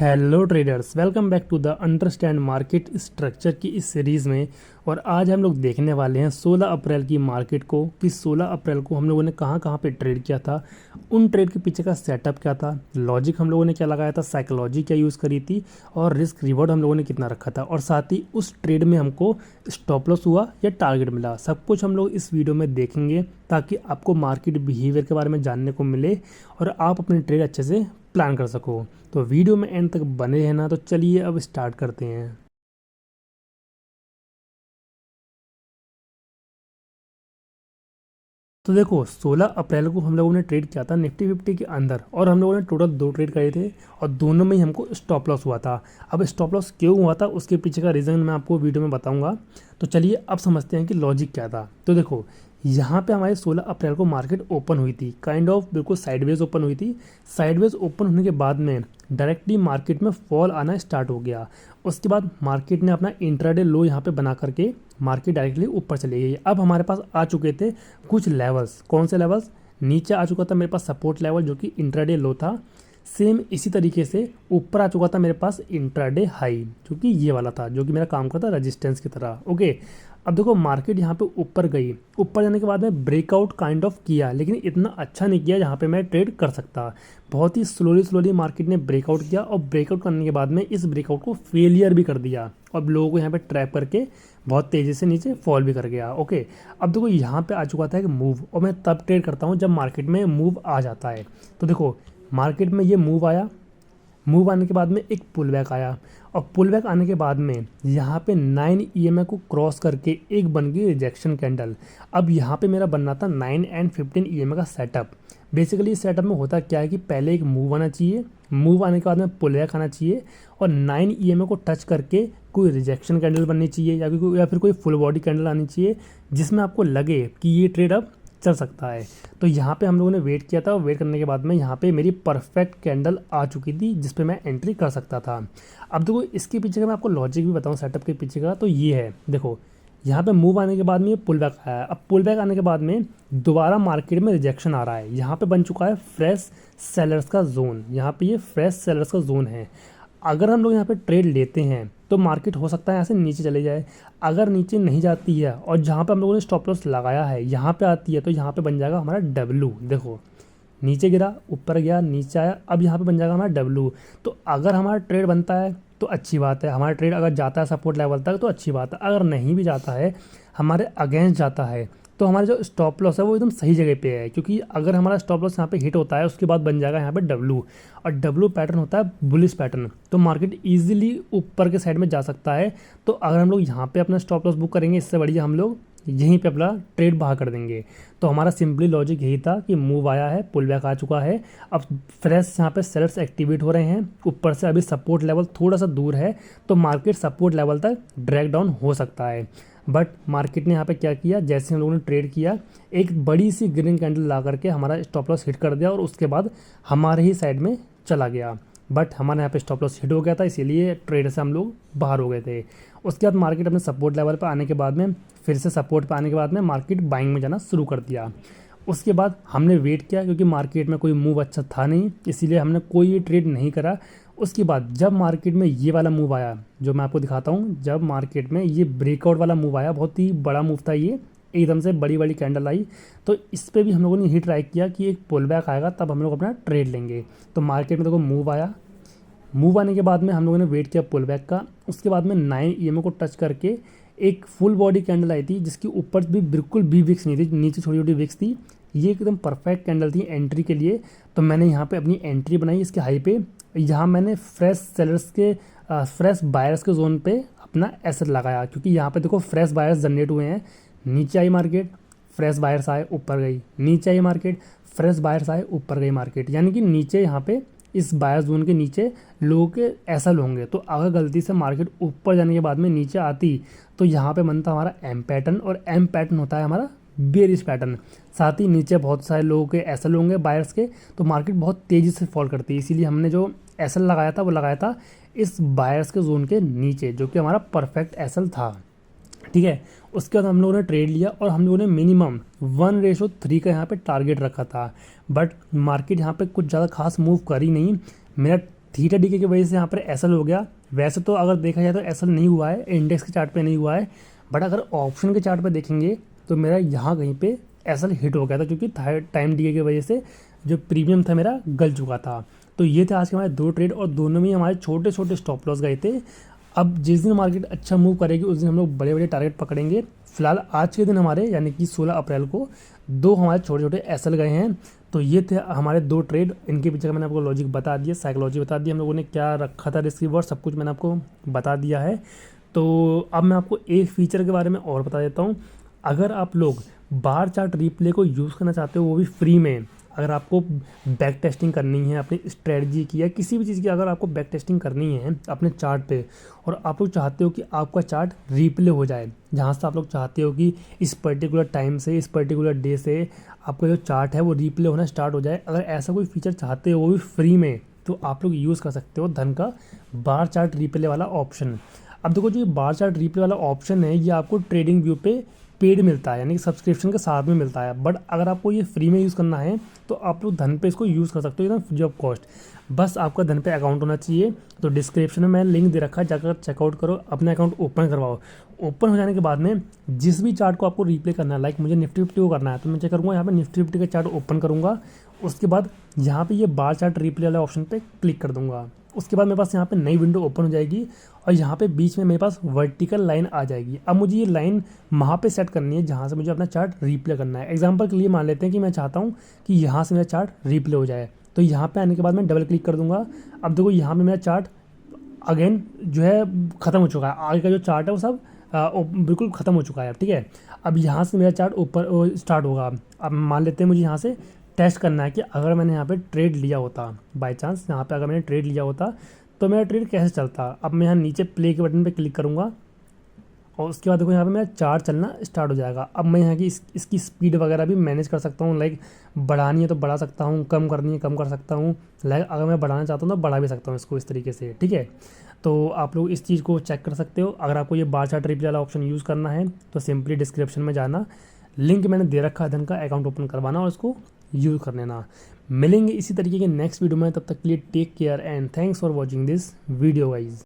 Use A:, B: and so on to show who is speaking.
A: Hello traders, welcome back to the understand market structure की इस series में। और आज हम लोग देखने वाले हैं 16 अप्रैल की मार्केट को कि 16 अप्रैल को हम लोगों ने कहाँ कहाँ पे ट्रेड किया था, उन ट्रेड के पीछे का सेटअप क्या था, लॉजिक हम लोगों ने क्या लगाया था, साइकोलॉजी क्या यूज़ करी थी और रिस्क रिवॉर्ड हम लोगों ने कितना रखा था, और साथ ही उस ट्रेड में हमको स्टॉप लॉस हुआ या टारगेट मिला। सब कुछ हम लोग इस वीडियो में देखेंगे ताकि आपको मार्केट बिहेवियर के बारे में जानने को मिले और आप अपने ट्रेड अच्छे से प्लान कर सको। तो वीडियो में एंड तक बने रहना। तो चलिए अब स्टार्ट करते हैं। तो देखो, 16 अप्रैल को हम लोगों ने ट्रेड किया था निफ्टी 50 के अंदर, और हम लोगों ने टोटल 2 ट्रेड करे थे और दोनों में ही हमको स्टॉप लॉस हुआ था। अब स्टॉप लॉस क्यों हुआ था उसके पीछे का रीज़न मैं आपको वीडियो में बताऊंगा। तो चलिए अब समझते हैं कि लॉजिक क्या था। तो देखो, यहाँ पे हमारे 16 अप्रैल को मार्केट ओपन हुई थी, काइंड ऑफ बिल्कुल साइडवेज ओपन हुई थी। साइडवेज ओपन होने के बाद में डायरेक्टली मार्केट में फॉल आना स्टार्ट हो गया। उसके बाद मार्केट ने अपना इंट्राडे लो यहाँ पे बना करके मार्केट डायरेक्टली ऊपर चली गई। अब हमारे पास आ चुके थे कुछ लेवल्स। कौन से लेवल्स? नीचे आ चुका था मेरे पास सपोर्ट लेवल जो कि इंट्राडे लो था। सेम इसी तरीके से ऊपर आ चुका था मेरे पास इंट्राडे हाई जो कि ये वाला था, जो कि मेरा काम करता रेजिस्टेंस की तरह। ओके, अब देखो मार्केट यहाँ पे ऊपर गई। ऊपर जाने के बाद में ब्रेकआउट काइंड ऑफ किया, लेकिन इतना अच्छा नहीं किया जहाँ पे मैं ट्रेड कर सकता। बहुत ही स्लोली मार्केट ने ब्रेकआउट किया, और ब्रेकआउट करने के बाद में इस ब्रेकआउट को फेलियर भी कर दिया। अब लोगों को यहाँ पे ट्रैप करके बहुत तेज़ी से नीचे फॉल भी कर गया। ओके, अब देखो यहाँ पे आ चुका था एक मूव, और मैं तब ट्रेड करता हूँ जब मार्केट में मूव आ जाता है। तो देखो मार्केट में ये मूव आया, मूव आने के बाद में एक पुल बैक आया, और पुल बैक आने के बाद में यहाँ पे 9 EMA को क्रॉस करके एक बन गई रिजेक्शन कैंडल। अब यहाँ पे मेरा बनना था 9 एंड 15 EMA का सेटअप। बेसिकली इस सेटअप में होता क्या है कि पहले एक मूव आना चाहिए, मूव आने के बाद में पुल बैक आना चाहिए, और 9 EMA को टच करके कोई रिजेक्शन कैंडल बननी चाहिए या फिर कोई फुल बॉडी कैंडल आनी चाहिए जिसमें आपको लगे कि ये ट्रेड अब चल सकता है। तो यहाँ पे हम लोगों ने वेट किया था, और वेट करने के बाद में यहाँ पे मेरी परफेक्ट कैंडल आ चुकी थी जिस पे मैं एंट्री कर सकता था। अब देखो इसके पीछे का मैं आपको लॉजिक भी बताऊँ सेटअप के पीछे का। तो ये है, देखो यहाँ पे मूव आने के बाद में ये पुल बैक आया। अब पुल बैक आने के बाद में दोबारा मार्केट में रिजेक्शन आ रहा है। यहाँ पे बन चुका है फ्रेश सेलर्स का जोन। यहाँ पे ये फ्रेश सेलर्स का जोन है। अगर हम लोग यहाँ पे ट्रेड लेते हैं तो मार्केट हो सकता है ऐसे नीचे चले जाए। अगर नीचे नहीं जाती है और जहाँ पे हम लोगों ने स्टॉप लॉस लगाया है यहाँ पे आती है, तो यहाँ पे बन जाएगा हमारा डब्लू। देखो नीचे गिरा, ऊपर गया, नीचे आया, अब यहाँ पे बन जाएगा हमारा डब्लू। तो अगर हमारा ट्रेड बनता है तो अच्छी बात है, हमारा ट्रेड अगर जाता है सपोर्ट लेवल तक तो अच्छी बात है। अगर नहीं भी जाता है, हमारे अगेंस्ट जाता है, तो हमारा जो स्टॉप लॉस है वो एकदम सही जगह पे है। क्योंकि अगर हमारा स्टॉप लॉस यहाँ पे हिट होता है उसके बाद बन जाएगा यहाँ पे डब्लू, और डब्लू पैटर्न होता है बुलिश पैटर्न। तो मार्केट इजीली ऊपर के साइड में जा सकता है। तो अगर हम लोग यहाँ पे अपना स्टॉप लॉस बुक करेंगे, इससे बढ़िया हम लोग यहीं पे अपना ट्रेड बाहर कर देंगे। तो हमारा सिंपली लॉजिक यही था कि मूव आया है, पुल बैक आ चुका है, अब फ्रेश यहाँ पे सेलर्स एक्टिवेट हो रहे हैं। ऊपर से अभी सपोर्ट लेवल थोड़ा सा दूर है, तो मार्केट सपोर्ट लेवल तक ड्रैग डाउन हो सकता है। बट मार्केट ने यहाँ पे क्या किया, जैसे हम लोगों ने ट्रेड किया, एक बड़ी सी ग्रीन कैंडल ला करके हमारा स्टॉप लॉस हिट कर दिया, और उसके बाद हमारे ही साइड में चला गया। बट हमारे यहाँ पे स्टॉप लॉस हिट हो गया था, इसीलिए ट्रेड से हम लोग बाहर हो गए थे। उसके बाद मार्केट अपने सपोर्ट लेवल पर आने के बाद में, फिर से सपोर्ट पर आने के बाद में मार्केट बाइंग में जाना शुरू कर दिया। उसके बाद हमने वेट किया, क्योंकि मार्केट में कोई मूव अच्छा था नहीं, इसीलिए हमने कोई ट्रेड नहीं करा। उसके बाद जब मार्केट में ये वाला मूव आया जो मैं आपको दिखाता हूँ, जब मार्केट में ये ब्रेकआउट वाला मूव आया, बहुत ही बड़ा मूव था ये, एकदम से बड़ी बड़ी कैंडल आई, तो इस पर भी हम लोगों ने ही ट्राई किया कि एक पुल बैक आएगा तब हम लोग अपना ट्रेड लेंगे। तो मार्केट में देखो मूव आया, मूव आने के बाद में हम लोगों ने वेट किया पुल बैक का। उसके बाद में 9 EMA को टच करके एक फुल बॉडी कैंडल आई थी जिसकी ऊपर भी बिल्कुल भी विक्स नहीं थी, नीचे छोटी छोटी विक्स थी। ये एकदम परफेक्ट कैंडल थी एंट्री के लिए। तो मैंने यहाँ पे अपनी एंट्री बनाई इसके हाई पे। यहाँ मैंने फ्रेश सेलर्स के फ्रेश बायर्स के जोन पे अपना एसेट लगाया, क्योंकि यहाँ पे देखो फ्रेश बायर्स जनरेट हुए हैं। नीचे आई मार्केट, फ्रेश बायर्स आए, ऊपर गई, नीचे आई मार्केट, फ्रेश बायर्स आए, ऊपर गई मार्केट। यानी कि नीचे यहाँ पे इस बायर जोन के नीचे लोगों के एसल होंगे। तो अगर गलती से मार्केट ऊपर जाने के बाद में नीचे आती तो यहाँ पे बनता हमारा एम पैटर्न, और एम पैटर्न होता है हमारा बेरिश पैटर्न। साथ ही नीचे बहुत सारे लोगों के एसल होंगे बायर्स के, तो मार्केट बहुत तेज़ी से फॉल करती है। इसीलिए हमने जो एसल लगाया था वो लगाया था इस बायर्स के जोन के नीचे, जो कि हमारा परफेक्ट एसल था। ठीक है, उसके बाद हम लोगों ने ट्रेड लिया, और हम लोगों ने मिनिमम 1:3 का यहाँ पे टारगेट रखा था। बट मार्केट यहाँ पे कुछ ज़्यादा खास मूव करी नहीं। मेरा थीटा डीके की वजह से यहाँ पर एसएल हो गया। वैसे तो अगर देखा जाए तो एसएल नहीं हुआ है, इंडेक्स के चार्ट पे नहीं हुआ है, बट अगर ऑप्शन के चार्ट पे देखेंगे तो मेरा यहाँ कहीं पे एसएल हिट हो गया था, क्योंकि टाइम डीके की वजह से जो प्रीमियम था मेरा गल चुका था। तो ये थे आज के हमारे 2 ट्रेड और दोनों में हमारे छोटे छोटे स्टॉप लॉस गए थे। अब जिस दिन मार्केट अच्छा मूव करेगी उस दिन हम लोग बड़े बड़े टारगेट पकड़ेंगे। फिलहाल आज के दिन हमारे यानी कि 16 अप्रैल को 2 हमारे छोटे छोटे एसएल गए हैं। तो ये थे हमारे 2 ट्रेड। इनके पीछे का मैंने आपको लॉजिक बता दिया, साइकोलॉजी बता दी, हम लोगों ने क्या रखा था रिस्क रिवॉर्ड, सब कुछ मैंने आपको बता दिया है। तो अब मैं आपको एक फीचर के बारे में और बता देता हूँ। अगर आप लोग बार चार्ट रिप्ले को यूज़ करना चाहते हो वो भी फ्री में, अगर आपको बैक टेस्टिंग करनी है अपनी स्ट्रेटजी की या किसी भी चीज़ की, अगर आपको बैक टेस्टिंग करनी है अपने चार्ट पे और आप लोग चाहते हो कि आपका चार्ट रिप्ले हो जाए, जहाँ से आप लोग चाहते हो कि इस पर्टिकुलर टाइम से इस पर्टिकुलर डे से आपका जो चार्ट है वो रिप्ले होना स्टार्ट हो जाए, अगर ऐसा कोई फीचर चाहते हो वो भी फ्री में, तो आप लोग यूज़ कर सकते हो धन का बार चार्ट रिप्ले वाला ऑप्शन। अब देखो, जो ये बार चार्ट रिप्ले वाला ऑप्शन है ये आपको ट्रेडिंग व्यू पे पेड मिलता है, यानी कि सब्सक्रिप्शन के साथ में मिलता है। बट अगर आपको ये फ्री में यूज़ करना है तो आप लोग धन पे इसको यूज़ कर सकते हो एकदम फ्री ऑफ कॉस्ट। बस आपका धन पे अकाउंट होना चाहिए। तो डिस्क्रिप्शन में मैंने लिंक दे रखा है, जाकर चेकआउट करो, अपना अकाउंट ओपन करवाओ। ओपन हो जाने के बाद में जिस भी चार्ट को आपको रिप्ले करना है, लाइक मुझे निफ्टी 50 को करना है, तो मैं क्या करूँगा, यहाँ पे निफ्टी 50 का चार्ट ओपन करूँगा। उसके बाद यहाँ पे ये बार चार्ट रिप्ले वाले ऑप्शन पे क्लिक कर दूँगा। उसके बाद मेरे पास यहाँ पे नई विंडो ओपन हो जाएगी और यहाँ पे बीच में मेरे पास वर्टिकल लाइन आ जाएगी। अब मुझे ये लाइन वहाँ पे सेट करनी है जहाँ से मुझे अपना चार्ट रिप्ले करना है। एग्जांपल के लिए मान लेते हैं कि मैं चाहता हूँ कि यहाँ से मेरा चार्ट रिप्ले हो जाए, तो यहाँ पे आने के बाद मैं डबल क्लिक कर दूँगा। अब देखो यहाँ पे मेरा चार्ट अगेन जो है ख़त्म हो चुका है, आगे का जो चार्ट है वो सब बिल्कुल ख़त्म हो चुका है। ठीक है, अब यहाँ से मेरा चार्ट ऊपर स्टार्ट होगा। अब मान लेते हैं मुझे यहाँ से टेस्ट करना है कि अगर मैंने यहाँ पे ट्रेड लिया होता, बाय चांस यहाँ पे अगर मैंने ट्रेड लिया होता तो मेरा ट्रेड कैसे चलता। अब मैं यहाँ नीचे प्ले के बटन पे क्लिक करूँगा और उसके बाद देखो यहाँ पे मेरा चार्ट चलना स्टार्ट हो जाएगा। अब मैं यहाँ की इसकी स्पीड वगैरह भी मैनेज कर सकता हूँ, लाइक बढ़ानी है तो बढ़ा सकता हूँ, कम करनी है कम कर सकता हूँ, लाइक अगर मैं बढ़ाना चाहता हूँ तो बढ़ा भी सकता हूँ इसको इस तरीके से। ठीक है, तो आप लोग इस चीज़ को चेक कर सकते हो। अगर आपको ये बार चार्ट रिप्ले वाला ऑप्शन यूज़ करना है तो सिंपली डिस्क्रिप्शन में जाना, लिंक मैंने दे रखा है, धन का अकाउंट ओपन करवाना और इसको यूज़ कर लेना। मिलेंगे इसी तरीके के नेक्स्ट वीडियो में, तब तक के लिए take care and thanks for watching this video guys.